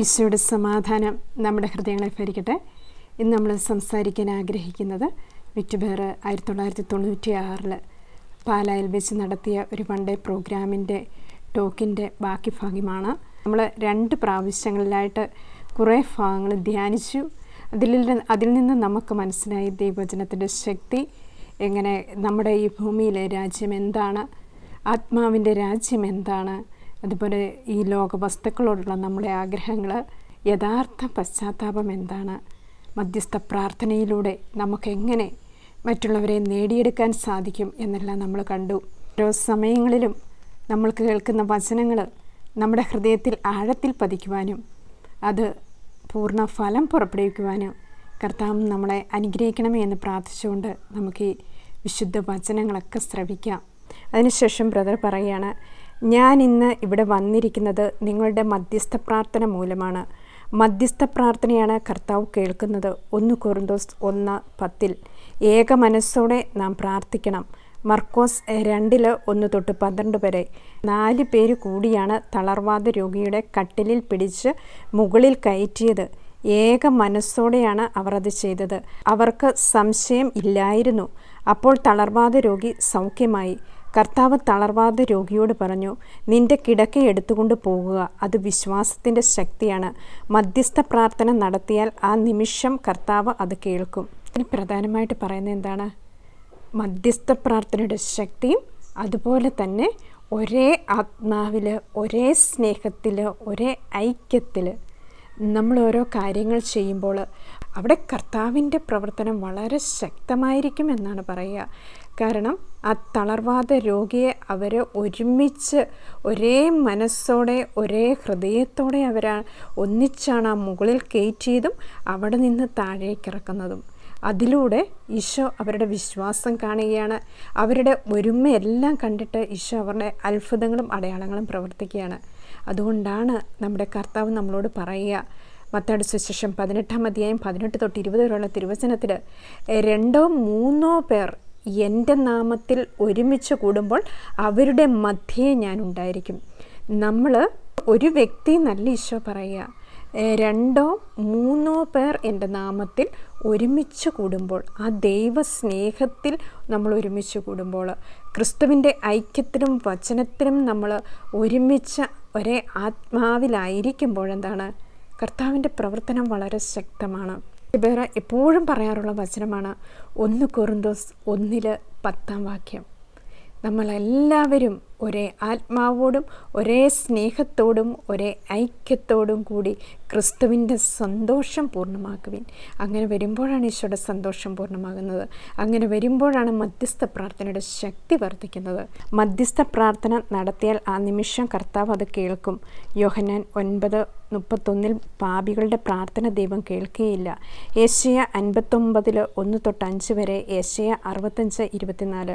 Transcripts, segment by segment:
ഈശോയുടെ സമാധാനം നമ്മുടെ ഹൃദയങ്ങളെ ഭരിക്കട്ടെ. ഇന്ന് നമ്മൾ സംസാരിക്കാൻ ആഗ്രഹിക്കുന്നത് വിറ്റുപേർ 1996 പാലായിൽ വെച്ച് നടത്തിയ ഒരു വൺ ഡേ പ്രോഗ്രാമിൻ്റെ ടോക്കിൻ്റെ ബാക്കി ഭാഗമാണ്. നമ്മൾ 2 പ്രാവശ്യങ്ങളിലായിട്ട് കുറേ ഭാഗങ്ങൾ ധ്യാനിച്ചു. അതിൽ നിന്ന് നമുക്ക് മനസ്സിലായി ദൈവവചനത്തിൻ്റെ ശക്തി, എങ്ങനെ നമ്മുടെ ഈ ഭൂമിയിലെ രാജ്യം എന്താണ്, ആത്മാവിൻ്റെ രാജ്യം എന്താണ്, അതുപോലെ ഈ ലോക വസ്തുക്കളോടുള്ള നമ്മുടെ ആഗ്രഹങ്ങൾ, യഥാർത്ഥ പശ്ചാത്താപം എന്താണ്, മധ്യസ്ഥ പ്രാർത്ഥനയിലൂടെ നമുക്കെങ്ങനെ മറ്റുള്ളവരെ നേടിയെടുക്കാൻ സാധിക്കും എന്നെല്ലാം നമ്മൾ കണ്ടു. ഓരോ സമയങ്ങളിലും നമ്മൾ കേൾക്കുന്ന വചനങ്ങൾ നമ്മുടെ ഹൃദയത്തിൽ ആഴത്തിൽ പതിക്കുവാനും അത് പൂർണ്ണ ഫലം പുറപ്പെടുവിക്കുവാനും കർത്താവ് നമ്മളെ അനുഗ്രഹിക്കണമേ എന്ന് പ്രാർത്ഥിച്ചുകൊണ്ട് നമുക്ക് ഈ വിശുദ്ധ വചനങ്ങളൊക്കെ ശ്രവിക്കാം. അതിനുശേഷം ബ്രദർ പറയുകയാണ്, ഞാൻ ഇന്ന് ഇവിടെ വന്നിരിക്കുന്നത് നിങ്ങളുടെ മധ്യസ്ഥ പ്രാർത്ഥന മൂലമാണ്. മധ്യസ്ഥ പ്രാർത്ഥനയാണ് കർത്താവ് കേൾക്കുന്നത്. 1 കൊറിന്തോസ് 1:10 ഏക മനസ്സോടെ നാം പ്രാർത്ഥിക്കണം. മർക്കോസ് 2:1-12 വരെ 4 പേര് കൂടിയാണ് തളർവാദ രോഗിയുടെ കട്ടിലിൽ പിടിച്ച് മുകളിൽ കയറ്റിയത്. ഏക മനസ്സോടെയാണ് അവർ അത് ചെയ്തത്. അവർക്ക് സംശയം ഇല്ലായിരുന്നു. അപ്പോൾ തളർവാദ രോഗി സൗഖ്യമായി. കർത്താവ് തളർവാദ രോഗിയോട് പറഞ്ഞു, നിന്റെ കിടക്ക എടുത്തുകൊണ്ട് പോകുക. അത് വിശ്വാസത്തിൻ്റെ ശക്തിയാണ്. മധ്യസ്ഥ പ്രാർത്ഥന നടത്തിയാൽ ആ നിമിഷം കർത്താവ് അത് കേൾക്കും. ഇതിൽ പ്രധാനമായിട്ട് പറയുന്നത് എന്താണ്? മധ്യസ്ഥ പ്രാർത്ഥനയുടെ ശക്തിയും അതുപോലെ തന്നെ ഒരേ ആത്മാവിൽ, ഒരേ സ്നേഹത്തിൽ, ഒരേ ഐക്യത്തിൽ നമ്മൾ ഓരോ കാര്യങ്ങൾ ചെയ്യുമ്പോൾ അവിടെ കർത്താവിൻ്റെ പ്രവർത്തനം വളരെ ശക്തമായിരിക്കും എന്നാണ് പറയുക. കാരണം ആ തളർവാദ രോഗിയെ അവർ ഒരുമിച്ച് ഒരേ മനസ്സോടെ ഒരേ ഹൃദയത്തോടെ ഒന്നിച്ചാണ് ആ മുകളിൽ കയറ്റിയതും അവിടെ നിന്ന് താഴേക്കിറക്കുന്നതും. അതിലൂടെ ഈശോ അവരുടെ വിശ്വാസം കാണുകയാണ്. അവരുടെ ഒരുമയെല്ലാം കണ്ടിട്ട് ഈശോ അവരുടെ അത്ഭുതങ്ങളും അടയാളങ്ങളും പ്രവർത്തിക്കുകയാണ്. അതുകൊണ്ടാണ് നമ്മുടെ കർത്താവ് നമ്മളോട് പറയുക, മത്തായിയുടെ സുവിശേഷം 18:18-20 വരെയുള്ള തിരുവചനത്തിൽ, 2-3 പേർ എൻ്റെ നാമത്തിൽ ഒരുമിച്ച് കൂടുമ്പോൾ അവരുടെ മധ്യേ ഞാൻ ഉണ്ടായിരിക്കും. നമ്മൾ ഒരു വ്യക്തി നല്ല ഈശോ പറയുക, 2-3 പേർ എൻ്റെ നാമത്തിൽ ഒരുമിച്ച് കൂടുമ്പോൾ, ആ ദൈവസ്നേഹത്തിൽ നമ്മൾ ഒരുമിച്ച് കൂടുമ്പോൾ, ക്രിസ്തുവിൻ്റെ ഐക്യത്തിലും വചനത്തിലും നമ്മൾ ഒരുമിച്ച് ഒരേ ആത്മാവിലായിരിക്കുമ്പോഴെന്താണ് കർത്താവിൻ്റെ പ്രവർത്തനം വളരെ ശക്തമാണ്. വേറെ എപ്പോഴും പറയാറുള്ള വചനമാണ് 1 കൊറിന്തോസ് 1:10 നമ്മളെല്ലാവരും ഒരേ ആത്മാവോടും ഒരേ സ്നേഹത്തോടും ഒരേ ഐക്യത്തോടും കൂടി ക്രിസ്തുവിൻ്റെ സന്തോഷം പൂർണ്ണമാക്കുവിൻ. അങ്ങനെ വരുമ്പോഴാണ് ഈശോയുടെ സന്തോഷം പൂർണ്ണമാകുന്നത്. അങ്ങനെ വരുമ്പോഴാണ് മധ്യസ്ഥ പ്രാർത്ഥനയുടെ ശക്തി വർദ്ധിക്കുന്നത്. മധ്യസ്ഥ പ്രാർത്ഥന നടത്തിയാൽ ആ നിമിഷം കർത്താവ് അത് കേൾക്കും. യോഹന്നാൻ 9:31 പാപികളുടെ പ്രാർത്ഥന ദൈവം കേൾക്കുകയില്ല. യെശയ്യാ 59:1-5 വരെ, യെശയ്യാ 65:24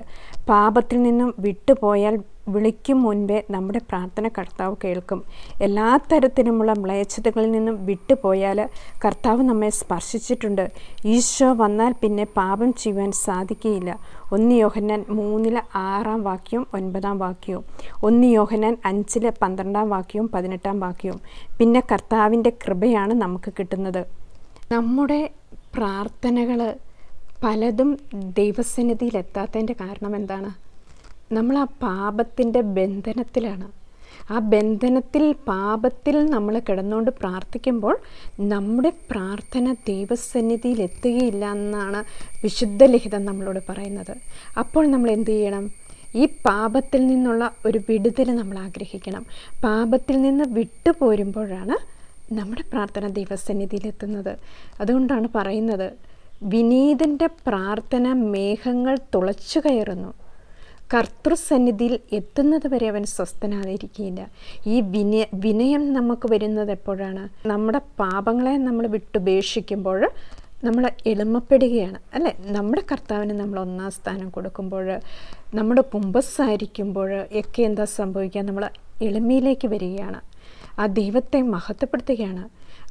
പാപത്തിൽ നിന്നും വിട്ടുപോയാൽ വിളിക്കും മുൻപേ നമ്മുടെ പ്രാർത്ഥന കർത്താവ് കേൾക്കും. എല്ലാ തരത്തിലുമുള്ള മ്ലേച്ഛതകളിൽ നിന്നും വിട്ടുപോയാൽ കർത്താവ് നമ്മെ സ്പർശിച്ചിട്ടുണ്ട്. ഈശോ വന്നാൽ പിന്നെ പാപം ചെയ്യുവാൻ സാധിക്കുകയില്ല. 1 യോഹന്നാൻ 3:6-9, 1 യോഹന്നാൻ 5:12-18. പിന്നെ കർത്താവിൻ്റെ കൃപയാണ് നമുക്ക് കിട്ടുന്നത്. നമ്മുടെ പ്രാർത്ഥനകൾ പലതും ദൈവസന്നിധിയിൽ എത്താത്തതിൻ്റെ കാരണം എന്താണ്? നമ്മൾ ആ പാപത്തിൻ്റെ ബന്ധനത്തിലാണ്. ആ ബന്ധനത്തിൽ, പാപത്തിൽ നമ്മൾ കിടന്നുകൊണ്ട് പ്രാർത്ഥിക്കുമ്പോൾ നമ്മുടെ പ്രാർത്ഥന ദൈവസന്നിധിയിൽ എത്തുകയില്ല എന്നാണ് വിശുദ്ധ ലിഖിതം നമ്മളോട് പറയുന്നത്. അപ്പോൾ നമ്മൾ എന്ത് ചെയ്യണം? ഈ പാപത്തിൽ നിന്നുള്ള ഒരു വിടുതൽ നമ്മൾ ആഗ്രഹിക്കണം. പാപത്തിൽ നിന്ന് വിട്ടുപോരുമ്പോഴാണ് നമ്മുടെ പ്രാർത്ഥന ദൈവസന്നിധിയിലെത്തുന്നത്. അതുകൊണ്ടാണ് പറയുന്നത്, വിനീതൻ്റെ പ്രാർത്ഥന മേഘങ്ങൾ തുളച്ചു കയറുന്നു, കർത്തൃസന്നിധിയിൽ എത്തുന്നത് വരെ അവൻ സ്വസ്ഥനായിരിക്കുകയില്ല. ഈ വിനയം നമുക്ക് വരുന്നത് എപ്പോഴാണ്? നമ്മുടെ പാപങ്ങളെ നമ്മൾ വിട്ടുപേക്ഷിക്കുമ്പോൾ നമ്മൾ എളിമപ്പെടുകയാണ്, അല്ലേ? നമ്മുടെ കർത്താവിന് നമ്മൾ 1ാം സ്ഥാനം കൊടുക്കുമ്പോൾ, നമ്മുടെ കുമ്പസാരിക്കുമ്പോൾ ഒക്കെ എന്താ സംഭവിക്കുക? നമ്മൾ എളിമയിലേക്ക് വരികയാണ്. ആ ദൈവത്തെ മഹത്വപ്പെടുത്തുകയാണ്.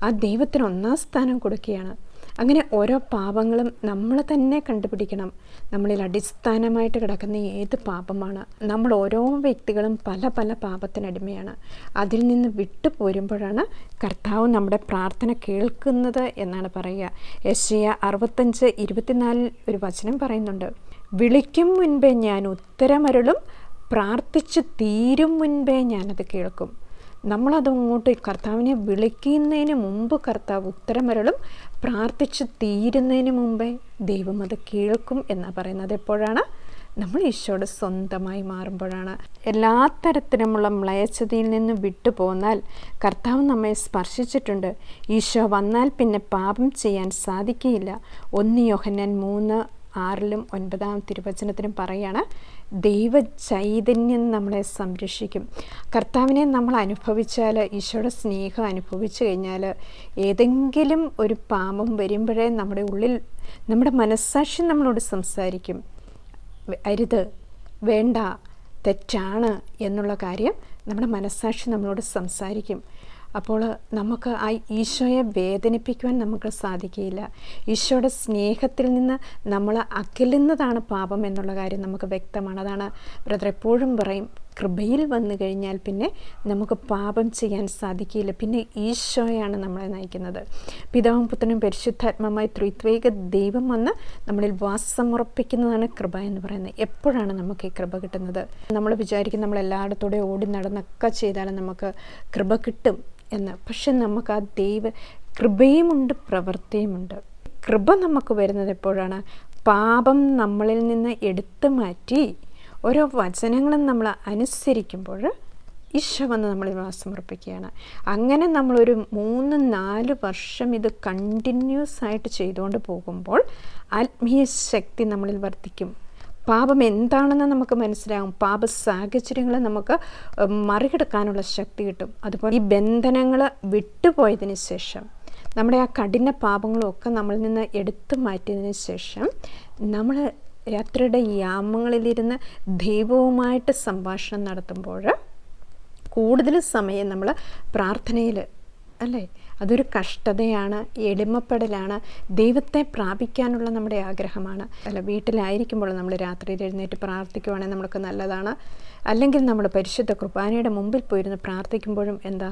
ആ ദൈവത്തിന് 1ാം സ്ഥാനം കൊടുക്കുകയാണ്. അങ്ങനെ ഓരോ പാപങ്ങളും നമ്മൾ തന്നെ കണ്ടുപിടിക്കണം. നമ്മളിൽ അടിസ്ഥാനമായിട്ട് കിടക്കുന്ന ഏത് പാപമാണ്. നമ്മൾ ഓരോ വ്യക്തികളും പല പല പാപത്തിനടിമയാണ്. അതിൽ നിന്ന് വിട്ടുപോരുമ്പോഴാണ് കർത്താവ് നമ്മുടെ പ്രാർത്ഥന കേൾക്കുന്നത് എന്നാണ് പറയുക. യെശയ്യാ 65:24 ഒരു വചനം പറയുന്നുണ്ട്, വിളിക്കും മുൻപേ ഞാൻ ഉത്തരമരുളും, പ്രാർത്ഥിച്ച് തീരും മുൻപേ ഞാനത് കേൾക്കും. നമ്മളതങ്ങോട്ട് കർത്താവിനെ വിളിക്കുന്നതിന് മുമ്പ് കർത്താവ് ഉത്തരമരുളും, പ്രാർത്ഥിച്ച് തീരുന്നതിന് മുമ്പേ ദൈവം അത് കേൾക്കും എന്നാണ് പറയുന്നത്. എപ്പോഴാണ്? നമ്മൾ ഈശോയുടെ സ്വന്തമായി മാറുമ്പോഴാണ്. എല്ലാ തരത്തിലുമുള്ള മ്ലേച്ഛതയിൽ നിന്ന് വിട്ടുപോന്നാൽ കർത്താവ് നമ്മെ സ്പർശിച്ചിട്ടുണ്ട്. ഈശോ വന്നാൽ പിന്നെ പാപം ചെയ്യാൻ സാധിക്കുകയില്ല. 1 യോഹന്നാൻ 3:6 9 തിരുവചനത്തിനും പറയാണ്, ദൈവ ചൈതന്യം നമ്മളെ സംരക്ഷിക്കും. കർത്താവിനെ നമ്മൾ അനുഭവിച്ചാൽ, ഈശോയുടെ സ്നേഹം അനുഭവിച്ചു കഴിഞ്ഞാൽ, ഏതെങ്കിലും ഒരു പാപം വരുമ്പോഴേ നമ്മുടെ ഉള്ളിൽ നമ്മുടെ മനസ്സാക്ഷി നമ്മളോട് സംസാരിക്കും. അരുത്, വേണ്ട, തെറ്റാണ് എന്നുള്ള കാര്യം നമ്മുടെ മനസ്സാക്ഷി നമ്മളോട് സംസാരിക്കും. അപ്പോൾ നമുക്ക് ആ ഈശോയെ വേദനിപ്പിക്കുവാൻ നമുക്ക് സാധിക്കുകയില്ല. ഈശോയുടെ സ്നേഹത്തിൽ നിന്ന് നമ്മൾ അകലുന്നതാണ് പാപം എന്നുള്ള കാര്യം നമുക്ക് വ്യക്തമാണ്. അതാണ് ബ്രദർ എപ്പോഴും പറയും, കൃപയിൽ വന്നു കഴിഞ്ഞാൽ പിന്നെ നമുക്ക് പാപം ചെയ്യാൻ സാധിക്കില്ല. പിന്നെ ഈശോയാണ് നമ്മളെ നയിക്കുന്നത്. പിതാവും പുത്രനും പരിശുദ്ധാത്മാവുമായി ത്രിത്വൈക ദൈവം വന്ന് നമ്മളിൽ വാസമുറപ്പിക്കുന്നതാണ് കൃപ എന്ന് പറയുന്നത്. എപ്പോഴാണ് നമുക്ക് ഈ കൃപ കിട്ടുന്നത്? നമ്മൾ വിചാരിക്കും നമ്മൾ എല്ലായിടത്തൂടെ ഓടി നടന്നൊക്കെ ചെയ്താലും നമുക്ക് കൃപ കിട്ടും എന്ന്. പക്ഷെ നമുക്ക് ആ ദൈവ കൃപയുമുണ്ട്, പ്രവൃത്തിയുമുണ്ട്. കൃപ നമുക്ക് വരുന്നത് എപ്പോഴാണ്? പാപം നമ്മളിൽ നിന്ന് എടുത്തു മാറ്റി ഓരോ വചനങ്ങളും നമ്മൾ അനുസരിക്കുമ്പോൾ ഈശോ വന്ന് നമ്മളിൽ സമർപ്പിക്കുകയാണ്. അങ്ങനെ നമ്മളൊരു 3-4 വർഷം ഇത് കണ്ടിന്യൂസ് ആയിട്ട് ചെയ്തുകൊണ്ട് പോകുമ്പോൾ ആത്മീയ ശക്തി നമ്മളിൽ വർദ്ധിക്കും. പാപം എന്താണെന്ന് നമുക്ക് മനസ്സിലാകും. പാപ സാഹചര്യങ്ങൾ നമുക്ക് മറികടക്കാനുള്ള ശക്തി കിട്ടും. അതുപോലെ ഈ ബന്ധനങ്ങൾ വിട്ടുപോയതിന് ശേഷം, നമ്മുടെ ആ കഠിന പാപങ്ങളൊക്കെ നമ്മളിൽ നിന്ന് എടുത്തു മാറ്റിയതിന് ശേഷം നമ്മൾ രാത്രിയുടെ യാമങ്ങളിലിരുന്ന് ദൈവവുമായിട്ട് സംഭാഷണം നടത്തുമ്പോൾ കൂടുതൽ സമയം നമ്മൾ പ്രാർത്ഥനയിൽ, അല്ലേ? അതൊരു കഷ്ടതയാണ്, എളിമപ്പെടലാണ്, ദൈവത്തെ പ്രാപിക്കാനുള്ള നമ്മുടെ ആഗ്രഹമാണ്. അല്ല, വീട്ടിലായിരിക്കുമ്പോൾ നമ്മൾ രാത്രിയിൽ എഴുന്നേറ്റ് പ്രാർത്ഥിക്കുവാണെങ്കിൽ നമ്മൾക്ക് നല്ലതാണ്. അല്ലെങ്കിൽ നമ്മൾ പരിശുദ്ധ കുർബാനയുടെ മുമ്പിൽ പോയിരുന്ന് പ്രാർത്ഥിക്കുമ്പോഴും എന്താ,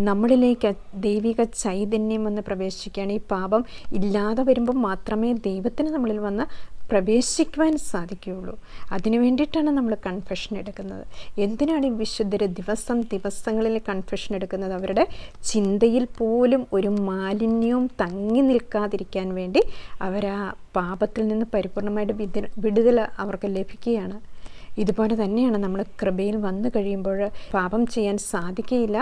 നമ്മളിലേക്ക് ദൈവിക ചൈതന്യം വന്ന് പ്രവേശിക്കുകയാണ്. ഈ പാപം ഇല്ലാതെ വരുമ്പോൾ മാത്രമേ ദൈവത്തിന് നമ്മളിൽ വന്ന് പ്രവേശിക്കുവാൻ സാധിക്കുകയുള്ളൂ. അതിനു വേണ്ടിയിട്ടാണ് നമ്മൾ കൺഫെഷൻ എടുക്കുന്നത്. എന്തിനാണ് ഈ വിശുദ്ധർ ദിവസങ്ങളിൽ കൺഫെഷൻ എടുക്കുന്നത്? അവരുടെ ചിന്തയിൽ പോലും ഒരു മാലിന്യവും തങ്ങി നിൽക്കാതിരിക്കാൻ വേണ്ടി അവരാ പാപത്തിൽ നിന്ന് പരിപൂർണമായിട്ട് വിടുതൽ അവർക്ക് ലഭിക്കുകയാണ്. ഇതുപോലെ തന്നെയാണ് നമ്മൾ കൃപയിൽ വന്നു കഴിയുമ്പോൾ പാപം ചെയ്യാൻ സാധിക്കുകയില്ല.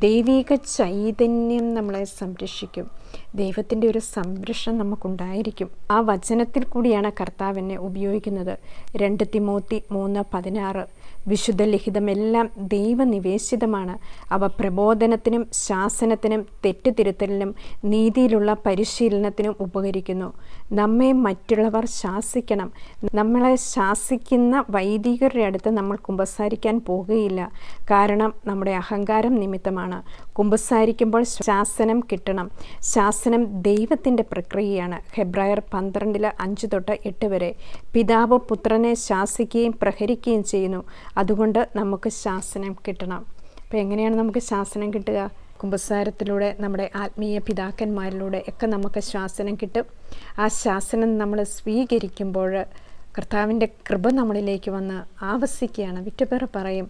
ദൈവിക ചൈതന്യം നമ്മളെ സംരക്ഷിക്കും. ദൈവത്തിൻ്റെ ഒരു സംരക്ഷണം നമുക്കുണ്ടായിരിക്കും. ആ വചനത്തിൽ കൂടിയാണ് കർത്താവിനെ ഉപയോഗിക്കുന്നത്. 2 തിമോത്തി 3:16 വിശുദ്ധ ലിഖിതമെല്ലാം ദൈവനിവേശിതമാണ്. അവ പ്രബോധനത്തിനും ശാസനത്തിനും തെറ്റുതിരുത്തലിനും നീതിയിലുള്ള പരിശീലനത്തിനും ഉപകരിക്കുന്നു. നമ്മെ മറ്റുള്ളവർ ശാസിക്കണം. നമ്മളെ ശാസിക്കുന്ന വൈദികരുടെ അടുത്ത് നമ്മൾ കുമ്പസാരിക്കാൻ പോകുകയില്ല. കാരണം നമ്മുടെ അഹങ്കാരം നിമിത്തമാണ്. കുമ്പസാരിക്കുമ്പോൾ ശാസനം കിട്ടണം. ശാസനം ദൈവത്തിൻ്റെ പ്രക്രിയയാണ്. ഹെബ്രായർ 12:5-8 വരെ. പിതാവ് പുത്രനെ ശാസിക്കുകയും പ്രഹരിക്കുകയും ചെയ്യുന്നു. അതുകൊണ്ട് നമുക്ക് ശാസനം കിട്ടണം. അപ്പോൾ എങ്ങനെയാണ് നമുക്ക് ശാസനം കിട്ടുക? കുമ്പസാരത്തിലൂടെ, നമ്മുടെ ആത്മീയ പിതാക്കന്മാരിലൂടെ ഒക്കെ നമുക്ക് ശാസനം കിട്ടും. ആ ശാസനം നമ്മൾ സ്വീകരിക്കുമ്പോൾ കർത്താവിൻ്റെ കൃപ നമ്മളിലേക്ക് വന്ന് ആവസിക്കുകയാണ്. വിറ്റുപേർ പറയും,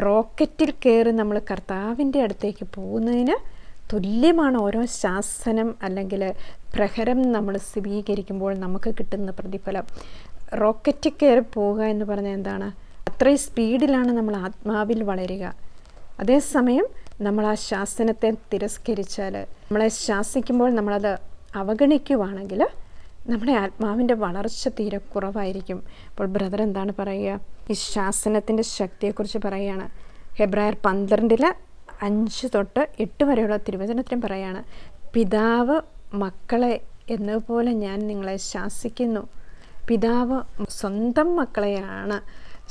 റോക്കറ്റിൽ കയറി നമ്മൾ കർത്താവിൻ്റെ അടുത്തേക്ക് പോകുന്നതിന് തുല്യമാണ് ഓരോ ശാസനം അല്ലെങ്കിൽ പ്രഹരം നമ്മൾ സ്വീകരിക്കുമ്പോൾ നമുക്ക് കിട്ടുന്ന പ്രതിഫലം. റോക്കറ്റിൽ കയറി പോവുക എന്ന് പറഞ്ഞാൽ എന്താണ്? അത്രയും സ്പീഡിലാണ് നമ്മൾ ആത്മാവിൽ വളരുക. അതേസമയം നമ്മൾ ആ ശാസനത്തെ തിരസ്കരിച്ചാൽ, നമ്മളെ ശാസിക്കുമ്പോൾ നമ്മളത് അവഗണിക്കുവാണെങ്കിൽ നമ്മുടെ ആത്മാവിൻ്റെ വളർച്ച തീരെ കുറവായിരിക്കും. അപ്പോൾ ബ്രദർ എന്താണ് പറയുക? ഈ ശാസനത്തിൻ്റെ ശക്തിയെക്കുറിച്ച് പറയുകയാണ്. ഹെബ്രായർ 12:5-8 വരെയുള്ള തിരുവചനത്തിലും പറയുകയാണ്, പിതാവ് മക്കളെ എന്നപോലെ ഞാൻ നിങ്ങളെ ശാസിക്കുന്നു. പിതാവ് സ്വന്തം മക്കളെയാണ്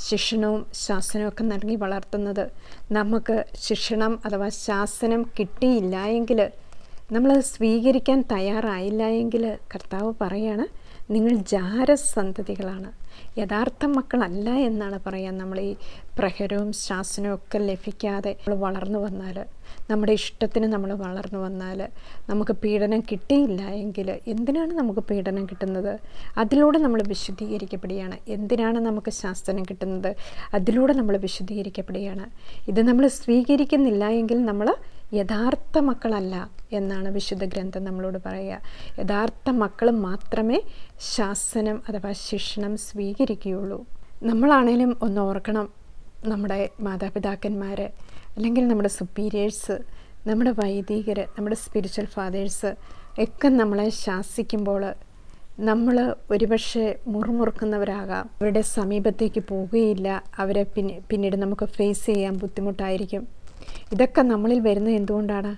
ശിക്ഷണവും ശാസനവും ഒക്കെ നൽകി വളർത്തുന്നത്. നമുക്ക് ശിക്ഷണം അഥവാ ശാസനം കിട്ടിയില്ല എങ്കിൽ നമ്മൾ സ്വീകരിക്കാൻ തയ്യാറായില്ല എങ്കിൽ കർത്താവ് പറയാണ്, നിങ്ങൾ ജാരസന്തതികളാണ്, യഥാർത്ഥ മക്കളല്ല എന്നാണ് പറയുക. നമ്മൾ ഈ പ്രഹരവും ശാസനവും ഒക്കെ ലഭിക്കാതെ നമ്മൾ വളർന്നു വന്നാൽ, നമ്മുടെ ഇഷ്ടത്തിന് നമ്മൾ വളർന്നു വന്നാൽ, നമുക്ക് പീഡനം കിട്ടിയില്ല എങ്കിൽ, എന്തിനാണ് നമുക്ക് പീഡനം കിട്ടുന്നത്? അതിലൂടെ നമ്മൾ വിശുദ്ധീകരിക്കപ്പെടുകയാണ്. എന്തിനാണ് നമുക്ക് ശാസനം കിട്ടുന്നത്? അതിലൂടെ നമ്മൾ വിശുദ്ധീകരിക്കപ്പെടുകയാണ്. ഇത് നമ്മൾ സ്വീകരിക്കുന്നില്ല എങ്കിൽ നമ്മൾ യഥാർത്ഥ മക്കളല്ല എന്നാണ് വിശുദ്ധ ഗ്രന്ഥം നമ്മളോട് പറയുക. യഥാർത്ഥ മക്കൾ മാത്രമേ ശാസനം അഥവാ ശിക്ഷണം സ്വീകരിക്കുകയുള്ളൂ. നമ്മളാണേലും ഒന്ന് ഓർക്കണം, നമ്മുടെ മാതാപിതാക്കന്മാർ, അല്ലെങ്കിൽ നമ്മുടെ സുപ്പീരിയേഴ്സ്, നമ്മുടെ വൈദികർ, നമ്മുടെ സ്പിരിച്വൽ ഫാദേഴ്സ് ഒക്കെ നമ്മളെ ശാസിക്കുമ്പോൾ നമ്മൾ ഒരുപക്ഷെ മുറുമുറുക്കുന്നവരാകാം. അവരുടെ സമീപത്തേക്ക് പോവുകയില്ല. അവരെ പിന്നീട് നമുക്ക് ഫേസ് ചെയ്യാൻ ബുദ്ധിമുട്ടായിരിക്കും. ഇതൊക്കെ നമ്മളിൽ വരുന്നത് എന്തുകൊണ്ടാണ്?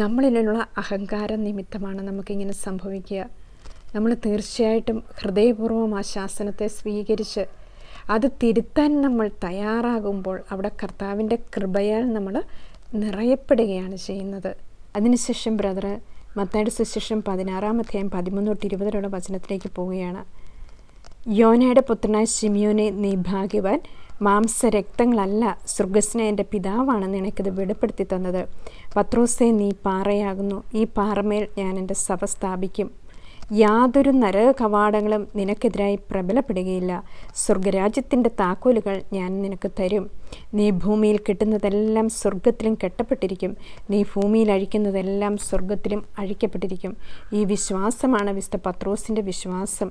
നമ്മളിലുള്ള അഹങ്കാര നിമിത്തമാണ് നമുക്കിങ്ങനെ സംഭവിക്കുക. നമ്മൾ തീർച്ചയായിട്ടും ഹൃദയപൂർവ്വം ആ ശാസനത്തെ സ്വീകരിച്ച് അത് തിരുത്താൻ നമ്മൾ തയ്യാറാകുമ്പോൾ അവിടെ കർത്താവിൻ്റെ കൃപയാൽ നമ്മൾ നിറയപ്പെടുകയാണ് ചെയ്യുന്നത്. അതിനുശേഷം ബ്രദർ മത്തായിയുടെ സുവിശേഷം 16-ാം അധ്യായം 13-20 വചനത്തിലേക്ക് പോവുകയാണ്. യോനയുടെ പുത്രനായ ശിമിയോനെ, നീ ഭാഗ്യവാൻ, മാംസരക്തങ്ങളല്ല സ്വർഗ്ഗസ്ഥനായ എൻ്റെ പിതാവാണെന്ന് എനിക്കത് വെളിപ്പെടുത്തി തന്നത്. പത്രോസേ, നീ പാറയാകുന്നു, ഈ പാറമേൽ ഞാൻ എൻ്റെ സഭ സ്ഥാപിക്കും. യാതൊരു നരക കവാടങ്ങളും നിനക്കെതിരായി പ്രബലപ്പെടുകയില്ല. സ്വർഗരാജ്യത്തിൻ്റെ താക്കോലുകൾ ഞാൻ നിനക്ക് തരും. നീ ഭൂമിയിൽ കെട്ടുന്നതെല്ലാം സ്വർഗത്തിലും കെട്ടപ്പെട്ടിരിക്കും, നീ ഭൂമിയിൽ അഴിക്കുന്നതെല്ലാം സ്വർഗത്തിലും അഴിക്കപ്പെട്ടിരിക്കും. ഈ വിശ്വാസമാണ് വിശുദ്ധ പത്രോസിൻ്റെ വിശ്വാസം.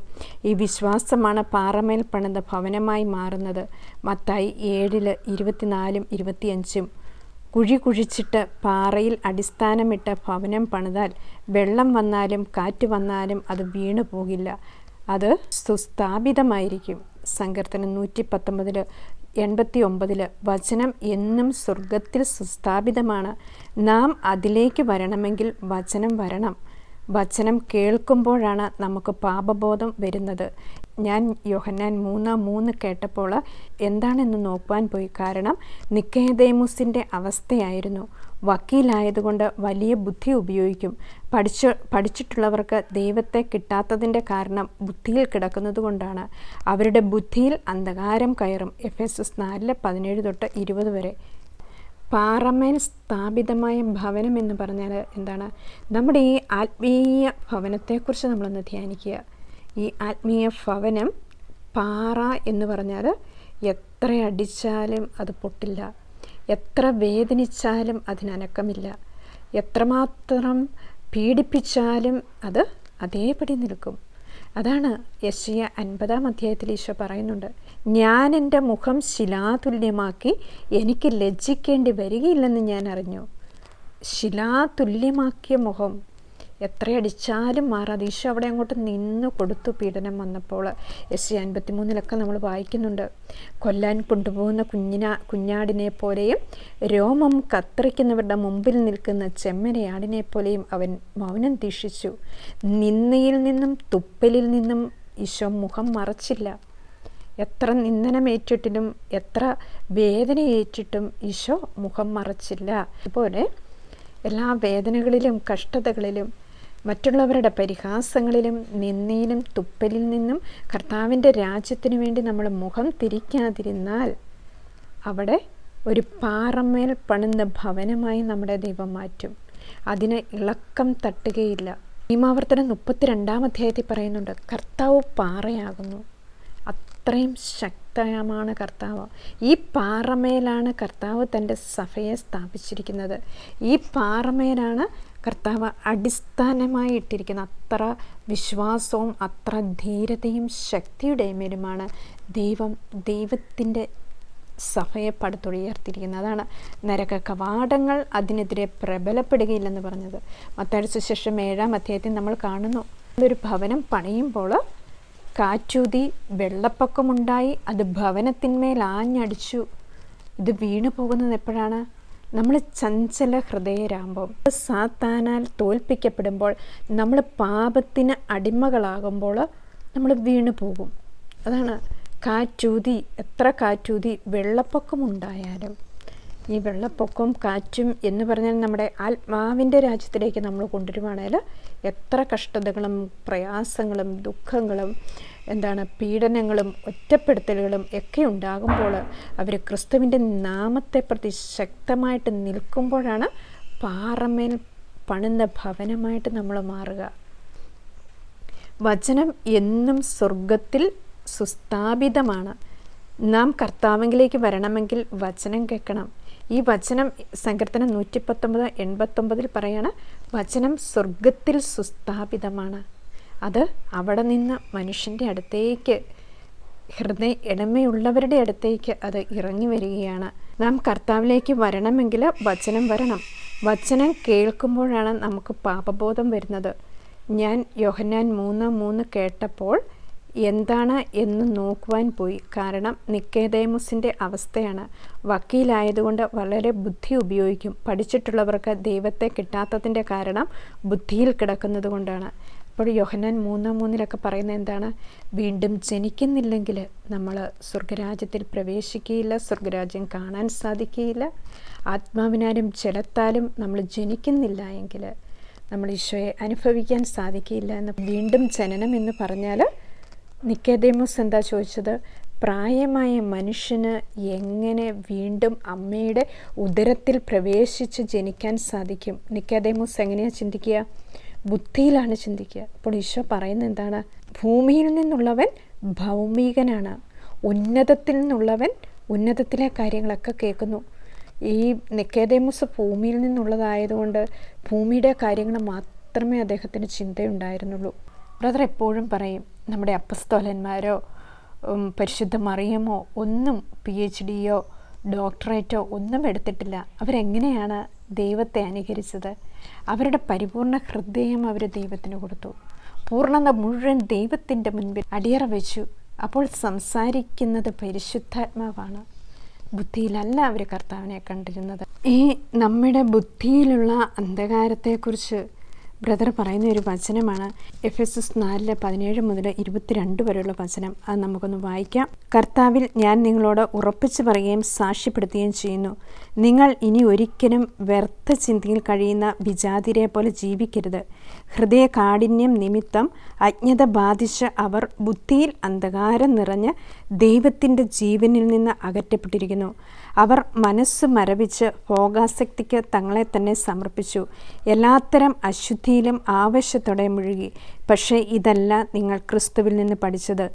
ഈ വിശ്വാസമാണ് പാറമേൽ പണിത ഭവനമായി മാറുന്നത്. മത്തായി 7:24-25. കുഴി കുഴിച്ചിട്ട് പാറയിൽ അടിസ്ഥാനമിട്ട് ഭവനം പണിതാൽ വെള്ളം വന്നാലും കാറ്റ് വന്നാലും അത് വീണു പോകില്ല, അത് സുസ്ഥാപിതമായിരിക്കും. സങ്കീർത്തനം 119:89. വചനം എന്നും സ്വർഗത്തിൽ സുസ്ഥാപിതമാണ്. നാം അതിലേക്ക് വരണമെങ്കിൽ വചനം വരണം. വചനം കേൾക്കുമ്പോഴാണ് നമുക്ക് പാപബോധം വരുന്നത്. ഞാൻ യോഹന്നാൻ 3:3 കേട്ടപ്പോൾ എന്താണെന്ന് നോക്കുവാൻ പോയി. കാരണം നിക്കോദേമോസിൻ്റെ അവസ്ഥയായിരുന്നു. വക്കീലായതുകൊണ്ട് വലിയ ബുദ്ധി ഉപയോഗിക്കും. പഠിച്ചിട്ടുള്ളവർക്ക് ദൈവത്തെ കിട്ടാത്തതിൻ്റെ കാരണം ബുദ്ധിയിൽ കിടക്കുന്നത് കൊണ്ടാണ്. അവരുടെ ബുദ്ധിയിൽ അന്ധകാരം കയറും. എഫേസ്യസ് 4:17-20 പാറമേൽ സ്ഥാപിതമായ ഭവനം എന്ന് പറഞ്ഞാൽ എന്താണ്? നമ്മുടെ ഈ ആത്മീയ ഭവനത്തെക്കുറിച്ച് നമ്മളൊന്ന് ധ്യാനിക്കുക. ഈ ആത്മീയ ഭവനം പാറ എന്ന് പറഞ്ഞാൽ എത്ര അടിച്ചാലും അത് പൊട്ടില്ല, എത്ര വേദനിച്ചാലും അതിനനക്കമില്ല, എത്രമാത്രം പീഡിപ്പിച്ചാലും അത് അതേപടി നിൽക്കും. അതാണ് യെശയ്യ 50-ാം അധ്യായത്തിൽ ഈശോ പറയുന്നുണ്ട്, ഞാൻ എൻ്റെ മുഖം ശിലാതുല്യമാക്കി എനിക്ക് ലജ്ജിക്കേണ്ടി വരികയില്ലെന്ന് ഞാൻ അറിഞ്ഞു. ശിലാതുല്യമാക്കിയ മുഖം എത്രയടിച്ചാലും മാറാതെ ഈശോ അവിടെ അങ്ങോട്ട് നിന്ന് കൊടുത്തു. പീഡനം വന്നപ്പോൾ യെശയ്യ 53 നമ്മൾ വായിക്കുന്നുണ്ട്, കൊല്ലാൻ കൊണ്ടുപോകുന്ന കുഞ്ഞാടിനെ പോലെയും രോമം കത്രിക്കുന്നവരുടെ മുമ്പിൽ നിൽക്കുന്ന ചെമ്മരിയാടിനെ പോലെയും അവൻ മൗനം ദീക്ഷിച്ചു. നിന്ദയിൽ നിന്നും തുപ്പലിൽ നിന്നും ഈശോ മുഖം മറച്ചില്ല. എത്ര നിന്ദനമേറ്റിട്ടും എത്ര വേദനയേറ്റിട്ടും ഈശോ മുഖം മറച്ചില്ല. അതുപോലെ എല്ലാ വേദനകളിലും കഷ്ടതകളിലും മറ്റുള്ളവരുടെ പരിഹാസങ്ങളിലും നിന്ദയിലും തുപ്പലിൽ നിന്നും കർത്താവിൻ്റെ രാജ്യത്തിനു വേണ്ടി നമ്മൾ മുഖം തിരിക്കാതിരുന്നാൽ അവിടെ ഒരു പാറമേൽ പണിത ഭവനമായി നമ്മുടെ ദൈവം മാറ്റും. അതിന് ഇളക്കം തട്ടുകയില്ല. നിയമാവർത്തനം 32-ാം അധ്യായത്തിൽ പറയുന്നുണ്ട്, കർത്താവ് പാറയാകുന്നു. അത്രയും ശക്തമാണ് കർത്താവ്. ഈ പാറമേലാണ് കർത്താവ് തൻ്റെ സഭയെ സ്ഥാപിച്ചിരിക്കുന്നത്. ഈ പാറമേലാണ് കർത്താവ് അടിസ്ഥാനമായി ഇട്ടിരിക്കുന്നത്. അത്ര വിശ്വാസവും അത്ര ധീരതയും ശക്തിയുടെ മേലുമാണ് ദൈവത്തിൻ്റെ സഭയെ പടുത്തുയർത്തിയിരിക്കുന്നത്. അതാണ് നരക കവാടങ്ങൾ അതിനെതിരെ പ്രബലപ്പെടുകയില്ലെന്ന് പറഞ്ഞത്. മത്തായിയുടെ സുവിശേഷം 7-ാം അധ്യായത്തിൽ നമ്മൾ കാണുന്നു, ഒരു ഭവനം പണിയുമ്പോൾ കാറ്റൂതി വെള്ളപ്പൊക്കമുണ്ടായി, അത് ഭവനത്തിന്മേൽ ആഞ്ഞടിച്ചു. ഇത് വീണു പോകുന്നത് എപ്പോഴാണ്? നമ്മൾ ചഞ്ചല ഹൃദയരാകുമ്പോൾ, സാത്താനാൽ തോൽപ്പിക്കപ്പെടുമ്പോൾ, നമ്മൾ പാപത്തിന് അടിമകളാകുമ്പോൾ നമ്മൾ വീണു പോകും. അതാണ് കാറ്റൂതി, എത്ര കാറ്റൂതി വെള്ളപ്പൊക്കമുണ്ടായാലും ഈ വെള്ളപ്പൊക്കവും കാറ്റും എന്ന് പറഞ്ഞാൽ നമ്മുടെ ആത്മാവിൻ്റെ രാജ്യത്തിലേക്ക് നമ്മൾ കൊണ്ടുവരുവാണെങ്കിൽ എത്ര കഷ്ടതകളും പ്രയാസങ്ങളും ദുഃഖങ്ങളും പീഡനങ്ങളും ഒറ്റപ്പെടുത്തലുകളും ഒക്കെ ഉണ്ടാകുമ്പോൾ അവർ ക്രിസ്തുവിൻ്റെ നാമത്തെ പ്രതി ശക്തമായിട്ട് നിൽക്കുമ്പോഴാണ് പാറമേൽ പണിത ഭവനമായിട്ട് നമ്മൾ മാറുക. വചനം എന്നും സ്വർഗത്തിൽ സുസ്ഥാപിതമാണ്. നാം കർത്താവിലേക്ക് വരണമെങ്കിൽ വചനം കേൾക്കണം. ഈ വചനം സങ്കീർത്തനം 119:89 പറയാണ്, വചനം സ്വർഗത്തിൽ സുസ്ഥാപിതമാണ്. അത് അവിടെ നിന്ന് മനുഷ്യൻ്റെ അടുത്തേക്ക്, എളിമയുള്ളവരുടെ അടുത്തേക്ക് അത് ഇറങ്ങി വരികയാണ്. നാം കർത്താവിലേക്ക് വരണമെങ്കിൽ വചനം വരണം. വചനം കേൾക്കുമ്പോഴാണ് നമുക്ക് പാപബോധം വരുന്നത്. ഞാൻ യോഹന്നാൻ 3:3 കേട്ടപ്പോൾ എന്താണ് എന്ന് നോക്കുവാൻ പോയി. കാരണം നിക്കോദേമോസിൻ്റെ അവസ്ഥയാണ്. വക്കീലായതുകൊണ്ട് വളരെ ബുദ്ധി ഉപയോഗിക്കും. പഠിച്ചിട്ടുള്ളവർക്ക് ദൈവത്തെ കിട്ടാത്തതിൻ്റെ കാരണം ബുദ്ധിയിൽ കിടക്കുന്നത് കൊണ്ടാണ്. അപ്പോൾ യോഹന്നാൻ 3:3 പറയുന്നത് എന്താണ്? വീണ്ടും ജനിക്കുന്നില്ലെങ്കിൽ നമ്മൾ സ്വർഗരാജ്യത്തിൽ പ്രവേശിക്കുകയില്ല, സ്വർഗരാജ്യം കാണാൻ സാധിക്കുകയില്ല. ആത്മാവിനാലും ജലത്താലും നമ്മൾ ജനിക്കുന്നില്ല എങ്കിൽ നമ്മൾ ഈശോയെ അനുഭവിക്കാൻ സാധിക്കുകയില്ല എന്ന്. വീണ്ടും ജനനം എന്ന് പറഞ്ഞാൽ നിക്കോദേമോസ് എന്താ ചോദിച്ചത്? പ്രായമായ മനുഷ്യന് എങ്ങനെ വീണ്ടും അമ്മയുടെ ഉദരത്തിൽ പ്രവേശിച്ച് ജനിക്കാൻ സാധിക്കും? നിക്കോദേമോസ് എങ്ങനെയാണ് ചിന്തിക്കുക? ബുദ്ധിയിലാണ് ചിന്തിക്കുക. അപ്പോൾ ഈശോ പറയുന്നത് എന്താണ്? ഭൂമിയിൽ നിന്നുള്ളവൻ ഭൗമികനാണ്, ഉന്നതത്തിൽ നിന്നുള്ളവൻ ഉന്നതത്തിലെ കാര്യങ്ങളൊക്കെ കേൾക്കുന്നു. ഈ നിക്കോദേമോസ് ഭൂമിയിൽ നിന്നുള്ളതായതുകൊണ്ട് ഭൂമിയുടെ കാര്യങ്ങൾ മാത്രമേ അദ്ദേഹത്തിന് ചിന്തയുണ്ടായിരുന്നുള്ളൂ. ബ്രദർ എപ്പോഴും പറയും, നമ്മുടെ അപ്പസ്തോലന്മാരോ പരിശുദ്ധ മറിയമോ ഒന്നും PhD-യോ ഡോക്ടറേറ്റോ ഒന്നും എടുത്തിട്ടില്ല. അവരെങ്ങനെയാണ് ദൈവത്തെ അനുകരിച്ചത്? അവരുടെ പരിപൂർണ ഹൃദയം അവർ ദൈവത്തിന് കൊടുത്തു. പൂർണ്ണത മുഴുവൻ ദൈവത്തിൻ്റെ മുൻപിൽ അടിയറ വെച്ചു. അപ്പോൾ സംസാരിക്കുന്നത് പരിശുദ്ധാത്മാവാണ്. ബുദ്ധിയിലല്ല അവർ കർത്താവിനെ കണ്ടിരുന്നത്. ഈ നമ്മുടെ ബുദ്ധിയിലുള്ള അന്ധകാരത്തെക്കുറിച്ച് ബ്രദർ പറയുന്ന ഒരു വചനമാണ് എഫെസസ് 4:17-22 വരെയുള്ള വചനം. അത് നമുക്കൊന്ന് വായിക്കാം. കർത്താവിൽ ഞാൻ നിങ്ങളോട് ഉറപ്പിച്ച് പറയുകയും സാക്ഷ്യപ്പെടുത്തുകയും ചെയ്യുന്നു, നിങ്ങൾ ഇനി ഒരിക്കലും വ്യർത്ഥ ചിന്തയിൽ കഴിയുന്ന വിജാതിരെ പോലെ ജീവിക്കരുത്. ഹൃദയ കാഠിന്യം നിമിത്തം അജ്ഞത ബാധിച്ച അവർ ബുദ്ധിയിൽ അന്ധകാരം നിറഞ്ഞ് ദൈവത്തിൻ്റെ ജീവനിൽ നിന്ന് അകറ്റപ്പെട്ടിരിക്കുന്നു. അവർ മനസ്സ് മരവിച്ച് ഭോഗാസക്തിക്ക് തങ്ങളെ തന്നെ സമർപ്പിച്ചു. എല്ലാത്തരം അശുദ്ധിയിലും ആവശ്യത്തോടെ മുഴുകി. പക്ഷേ ഇതല്ല നിങ്ങൾ ക്രിസ്തുവിൽ നിന്ന് പഠിച്ചത്.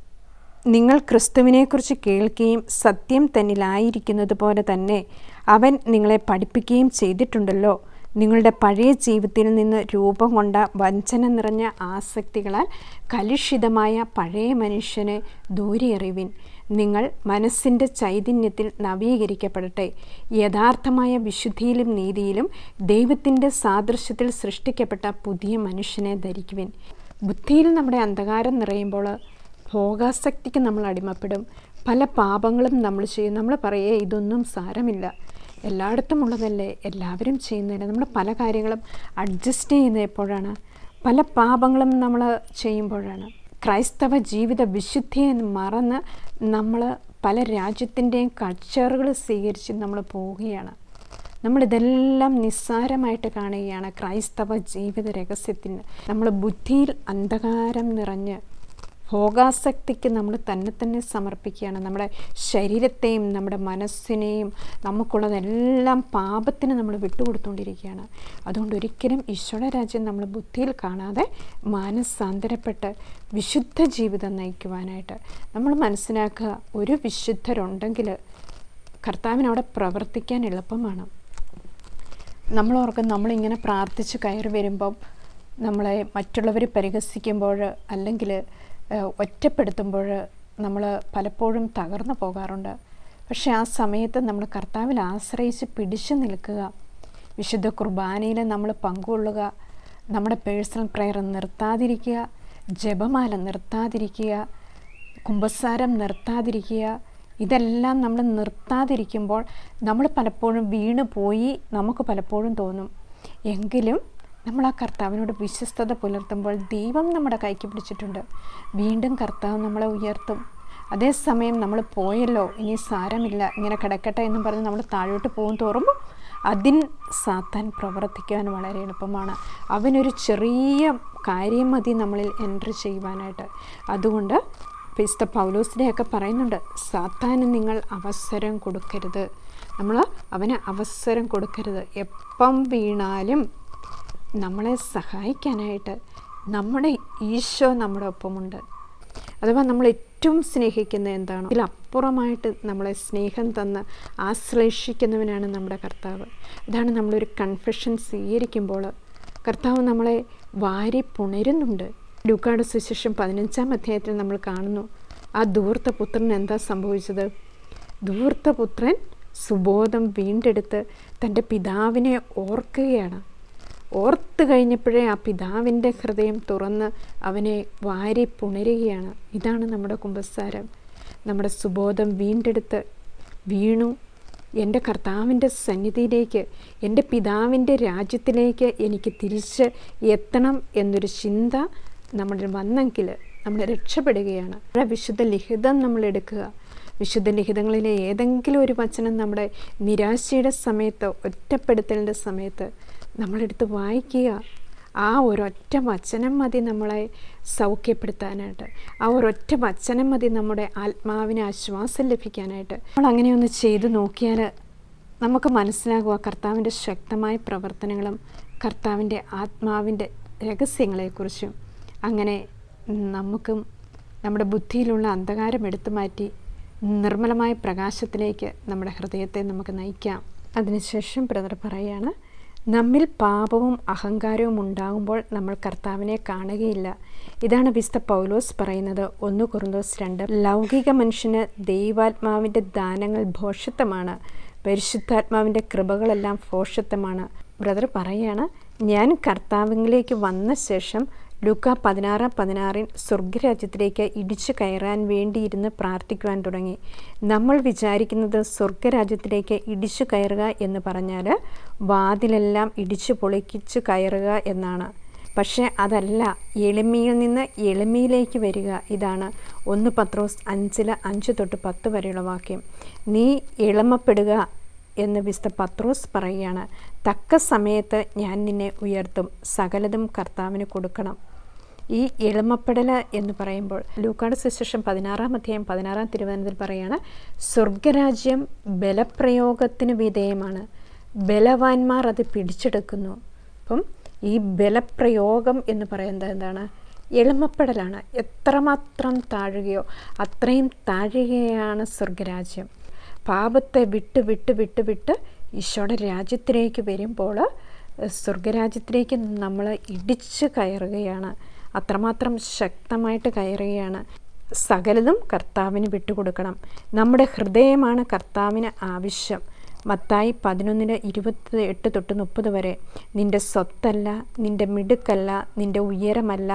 നിങ്ങൾ ക്രിസ്തുവിനെക്കുറിച്ച് കേൾക്കുകയും സത്യം തന്നിലായിരിക്കുന്നത് പോലെ തന്നെ അവൻ നിങ്ങളെ പഠിപ്പിക്കുകയും ചെയ്തിട്ടുണ്ടല്ലോ. നിങ്ങളുടെ പഴയ ജീവിതത്തിൽ നിന്ന് രൂപം കൊണ്ട വഞ്ചന നിറഞ്ഞ ആസക്തികളാൽ കലുഷിതമായ പഴയ മനുഷ്യനെ ദൂരെ എറിവിൻ. നിങ്ങൾ മനസ്സിൻ്റെ ചൈതന്യത്തിൽ നവീകരിക്കപ്പെടട്ടെ. യഥാർത്ഥമായ വിശുദ്ധിയിലും നീതിയിലും ദൈവത്തിൻ്റെ സാദൃശ്യത്തിൽ സൃഷ്ടിക്കപ്പെട്ട പുതിയ മനുഷ്യനെ ധരിക്കുവിൻ. ബുദ്ധിയിൽ നമ്മുടെ അന്ധകാരം നിറയുമ്പോൾ ഭോഗാസക്തിക്ക് നമ്മൾ അടിമപ്പെടും. പല പാപങ്ങളും നമ്മൾ ചെയ്യും. നമ്മൾ പറയേ ഇതൊന്നും സാരമില്ല, എല്ലായിടത്തും ഉള്ളതല്ലേ, എല്ലാവരും ചെയ്യുന്നതല്ലേ. നമ്മൾ പല കാര്യങ്ങളും അഡ്ജസ്റ്റ് ചെയ്യുന്നത് എപ്പോഴാണ്? പല പാപങ്ങളും നമ്മൾ ചെയ്യുമ്പോഴാണ്. ക്രൈസ്തവ ജീവിത വിശുദ്ധിയെ മറന്ന് നമ്മൾ പല രാജ്യത്തിൻ്റെയും കൾച്ചറുകൾ സ്വീകരിച്ച് നമ്മൾ പോവുകയാണ്. നമ്മളിതെല്ലാം നിസ്സാരമായിട്ട് കാണുകയാണ്. ക്രൈസ്തവ ജീവിത രഹസ്യത്തിന് നമ്മൾ ബുദ്ധിയിൽ അന്ധകാരം നിറഞ്ഞ് ഭോഗാസക്തിക്ക് നമ്മൾ തന്നെ സമർപ്പിക്കുകയാണ്. നമ്മുടെ ശരീരത്തെയും നമ്മുടെ മനസ്സിനെയും നമുക്കുള്ളതെല്ലാം പാപത്തിന് നമ്മൾ വിട്ടുകൊടുത്തുകൊണ്ടിരിക്കുകയാണ്. അതുകൊണ്ട് ഒരിക്കലും ഈശോയുടെ രാജ്യം നമ്മൾ ബുദ്ധിയിൽ കാണാതെ മാനസാന്തരപ്പെട്ട് വിശുദ്ധ ജീവിതം നയിക്കുവാനായിട്ട് നമ്മൾ മനസ്സിലാക്കുക. ഒരു വിശുദ്ധരുണ്ടെങ്കിൽ കർത്താവിനവിടെ പ്രവർത്തിക്കാൻ എളുപ്പമാണ്. നമ്മളോർക്കും നമ്മളിങ്ങനെ പ്രാർത്ഥിച്ച് കയറി വരുമ്പം നമ്മളെ മറ്റുള്ളവർ പരിഹസിക്കുമ്പോൾ അല്ലെങ്കിൽ ഒറ്റപ്പെടുത്തുമ്പോൾ നമ്മൾ പലപ്പോഴും തകർന്നു പോകാറുണ്ട്. പക്ഷേ ആ സമയത്ത് നമ്മൾ കർത്താവിൽ ആശ്രയിച്ച് പിടിച്ചു നിൽക്കുക. വിശുദ്ധ കുർബാനയിൽ നമ്മൾ പങ്കുകൊള്ളുക. നമ്മുടെ പേഴ്സണൽ പ്രെയർ നിർത്താതിരിക്കുക, ജപമാല നിർത്താതിരിക്കുക, കുമ്പസാരം നിർത്താതിരിക്കുക. ഇതെല്ലാം നമ്മൾ നിർത്താതിരിക്കുമ്പോൾ നമ്മൾ പലപ്പോഴും വീണ് പോയി നമുക്ക് പലപ്പോഴും തോന്നും. എങ്കിലും നമ്മൾ ആ കർത്താവിനോട് വിശ്വസ്തത പുലർത്തുമ്പോൾ ദൈവം നമ്മുടെ കൈക്ക് പിടിച്ചിട്ടുണ്ട്. വീണ്ടും കർത്താവ് നമ്മളെ ഉയർത്തും. അതേസമയം നമ്മൾ പോയല്ലോ, ഇനി സാരമില്ല, ഇങ്ങനെ കിടക്കട്ടെ എന്നും പറഞ്ഞ് നമ്മൾ താഴോട്ട് പോകും തോറും സാത്താൻ പ്രവർത്തിക്കാൻ വളരെ എളുപ്പമാണ്. അവനൊരു ചെറിയ കാര്യം മതി നമ്മളിൽ എൻട്രി ചെയ്യുവാനായിട്ട്. അതുകൊണ്ട് വിശുദ്ധ പൗലോസിനെയൊക്കെ പറയുന്നുണ്ട്, സാത്താന് നിങ്ങൾ അവസരം കൊടുക്കരുത്. നമ്മൾ അവന് അവസരം കൊടുക്കരുത്. എപ്പം വീണാലും നമ്മളെ സഹായിക്കാനായിട്ട് നമ്മുടെ ഈശോ നമ്മുടെ ഒപ്പമുണ്ട്. അഥവാ നമ്മൾ ഏറ്റവും സ്നേഹിക്കുന്ന എന്താണോ ഇതിലപ്പുറമായിട്ട് നമ്മളെ സ്നേഹം തന്ന് ആശ്ലേഷിക്കുന്നവനാണ് നമ്മുടെ കർത്താവ്. അതാണ് നമ്മളൊരു കൺഫെഷൻ സ്വീകരിക്കുമ്പോൾ കർത്താവ് നമ്മളെ വാരി പുണരുന്നുണ്ട്. ലൂക്കായുടെ സുവിശേഷം 15-ാം അധ്യായത്തിൽ നമ്മൾ കാണുന്നു, ആ ധൂർത്തപുത്രന് എന്താ സംഭവിച്ചത്? ധൂർത്തപുത്രൻ സുബോധം വീണ്ടെടുത്ത് തൻ്റെ പിതാവിനെ ഓർക്കുകയാണ്. ഓർത്ത് കഴിഞ്ഞപ്പോഴേ ആ പിതാവിൻ്റെ ഹൃദയം തുറന്ന് അവനെ വാരി പുണരുകയാണ്. ഇതാണ് നമ്മുടെ കുമ്പസാരം. നമ്മുടെ സുബോധം വീണ്ടെടുത്ത് വീണു എൻ്റെ കർത്താവിൻ്റെ സന്നിധിയിലേക്ക്, എൻ്റെ പിതാവിൻ്റെ രാജ്യത്തിലേക്ക് എനിക്ക് തിരിച്ച് എത്തണം എന്നൊരു ചിന്ത നമ്മളിൽ വന്നെങ്കിൽ നമ്മൾ രക്ഷപ്പെടുകയാണ്. വിശുദ്ധ ലിഖിതം നമ്മൾ എടുക്കുക. വിശുദ്ധ ലിഖിതങ്ങളിലെ ഏതെങ്കിലും ഒരു വചനം നമ്മുടെ നിരാശയുടെ സമയത്ത്, ഒറ്റപ്പെടുത്തലിൻ്റെ സമയത്ത് നമ്മളെടുത്ത് വായിക്കുക. ആ ഒരൊറ്റ വചനം മതി നമ്മളെ സൗഖ്യപ്പെടുത്താനായിട്ട്. ആ ഒരൊറ്റ വചനം മതി നമ്മുടെ ആത്മാവിന് ആശ്വാസം ലഭിക്കാനായിട്ട്. നമ്മൾ അങ്ങനെയൊന്ന് ചെയ്തു നോക്കിയാൽ നമുക്ക് മനസ്സിലാകുക കർത്താവിൻ്റെ ശക്തമായ പ്രവർത്തനങ്ങളും കർത്താവിൻ്റെ ആത്മാവിൻ്റെ രഹസ്യങ്ങളെക്കുറിച്ചും. അങ്ങനെ നമുക്കും നമ്മുടെ ബുദ്ധിയിലുള്ള അന്ധകാരം എടുത്തു മാറ്റി നിർമ്മലമായ പ്രകാശത്തിലേക്ക് നമ്മുടെ ഹൃദയത്തെ നമുക്ക് നയിക്കാം. അതിനുശേഷം ബ്രദർ പറയാണ്, നമ്മിൽ പാപവും അഹങ്കാരവും ഉണ്ടാകുമ്പോൾ നമ്മൾ കർത്താവിനെ കാണുകയില്ല. ഇതാണ് വിശുദ്ധ പൗലോസ് പറയുന്നത് 1 കൊറിന്തോസ് 2. ലൗകിക മനുഷ്യന് ദൈവാത്മാവിൻ്റെ ദാനങ്ങൾ ഭോഷത്വമാണ്, പരിശുദ്ധാത്മാവിൻ്റെ കൃപകളെല്ലാം ഭോഷത്വമാണ്. ബ്രദർ പറയാണ്, ഞാൻ കർത്താവിലേക്ക് വന്ന ശേഷം ലൂക്കാ 16:16 സ്വർഗരാജ്യത്തിലേക്ക് ഇടിച്ചു കയറാൻ വേണ്ടിയിരുന്ന് പ്രാർത്ഥിക്കുവാൻ തുടങ്ങി. നമ്മൾ വിചാരിക്കുന്നത് സ്വർഗരാജ്യത്തിലേക്ക് ഇടിച്ചു കയറുക എന്ന് പറഞ്ഞാൽ വാതിലെല്ലാം ഇടിച്ചു പൊളിക്കിച്ചു കയറുക എന്നാണ്. പക്ഷേ അതല്ല, എളിമയിൽ നിന്ന് എളിമയിലേക്ക് വരിക. ഇതാണ് 1 പത്രോസ് 5:5-10 വരെയുള്ള വാക്യം. നീ എളിമപ്പെടുക എന്ന് വിശുദ്ധ പത്രോസ് പറയുകയാണ്. തക്ക സമയത്ത് ഞാൻ നിന്നെ ഉയർത്തും, സകലതും കർത്താവിന് കൊടുക്കണം. ഈ എളിമപ്പെടൽ എന്ന് പറയുമ്പോൾ ലൂക്കായുടെ സുവിശേഷം 16-ാം അധ്യായം 16-ാം തിരുവചനത്തിൽ പറയുകയാണ്, സ്വർഗരാജ്യം ബലപ്രയോഗത്തിന് വിധേയമാണ്, ബലവാന്മാർ അത് പിടിച്ചെടുക്കുന്നു. അപ്പം ഈ ബലപ്രയോഗം എന്ന് പറയുന്നത് എന്താണ്? എളിമപ്പെടലാണ്. എത്രമാത്രം താഴുകയോ അത്രയും താഴുകയാണ് സ്വർഗരാജ്യം. പാപത്തെ വിട്ട് വിട്ട് വിട്ട് വിട്ട് ഈശോയുടെ രാജ്യത്തിലേക്ക് വരുമ്പോൾ സ്വർഗരാജ്യത്തിലേക്ക് നമ്മൾ ഇടിച്ച് കയറുകയാണ്. അത്രമാത്രം ശക്തമായിട്ട് കയറുകയാണ്. സകലതും കർത്താവിന് വിട്ടുകൊടുക്കണം. നമ്മുടെ ഹൃദയമാണ് കർത്താവിന് ആവശ്യം. മത്തായി 11:28-30 വരെ, നിൻ്റെ സ്വത്തല്ല, നിൻ്റെ മിടുക്കല്ല, നിൻ്റെ ഉയരമല്ല,